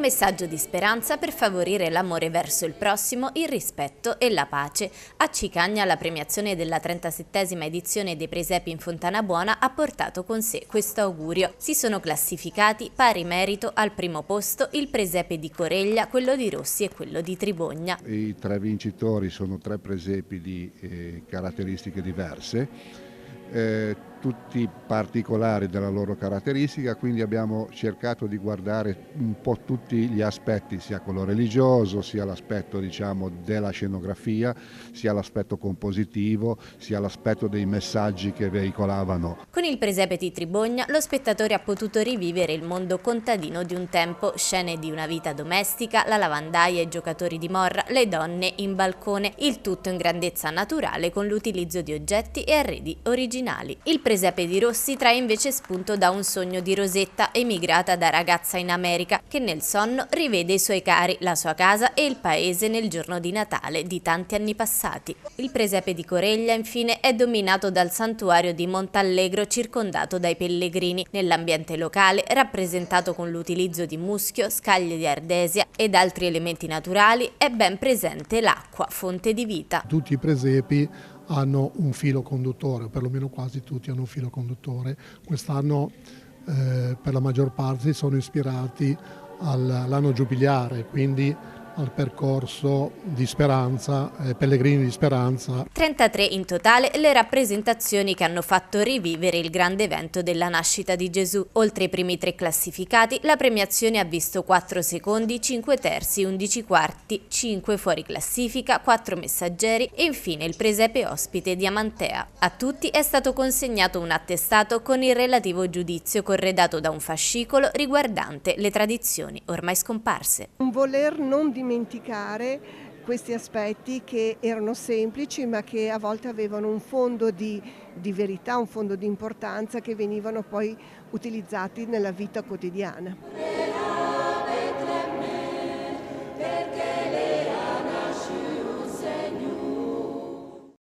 messaggio di speranza per favorire l'amore verso il prossimo, il rispetto e la pace. A Cicagna la premiazione della 37esima edizione dei Presepi in Fontana Buona ha portato con sé questo augurio. Si sono classificati pari merito al primo posto il Presepe di Coreglia, quello di Rossi e quello di Tribogna. I tre vincitori sono tre presepi di caratteristiche diverse. Tutti particolari della loro caratteristica, quindi abbiamo cercato di guardare un po' tutti gli aspetti, sia quello religioso, sia l'aspetto della scenografia, sia l'aspetto compositivo, sia l'aspetto dei messaggi che veicolavano. Con il Presepe di Tribogna lo spettatore ha potuto rivivere il mondo contadino di un tempo, scene di una vita domestica, la lavandaia, i giocatori di morra, le donne in balcone, il tutto in grandezza naturale con l'utilizzo di oggetti e arredi originali. Il Presepe di Rossi trae invece spunto da un sogno di Rosetta, emigrata da ragazza in America, che nel sonno rivede i suoi cari, la sua casa e il paese nel giorno di Natale di tanti anni passati. Il Presepe di Coreglia, infine, è dominato dal santuario di Montallegro circondato dai pellegrini. Nell'ambiente locale, rappresentato con l'utilizzo di muschio, scaglie di ardesia ed altri elementi naturali, è ben presente l'acqua, fonte di vita. Tutti i presepi hanno un filo conduttore, o perlomeno quasi tutti hanno un filo conduttore. Quest'anno per la maggior parte si sono ispirati all'anno giubilare, quindi al percorso di Speranza, Pellegrini di Speranza. 33 in totale le rappresentazioni che hanno fatto rivivere il grande evento della nascita di Gesù. Oltre ai primi tre classificati, la premiazione ha visto 4 secondi, 5 terzi, 11 quarti, 5 fuori classifica, 4 messaggeri e infine il presepe ospite di Amantea. A tutti è stato consegnato un attestato con il relativo giudizio corredato da un fascicolo riguardante le tradizioni ormai scomparse. Un voler non dimenticare questi aspetti che erano semplici ma che a volte avevano un fondo di verità, un fondo di importanza che venivano poi utilizzati nella vita quotidiana.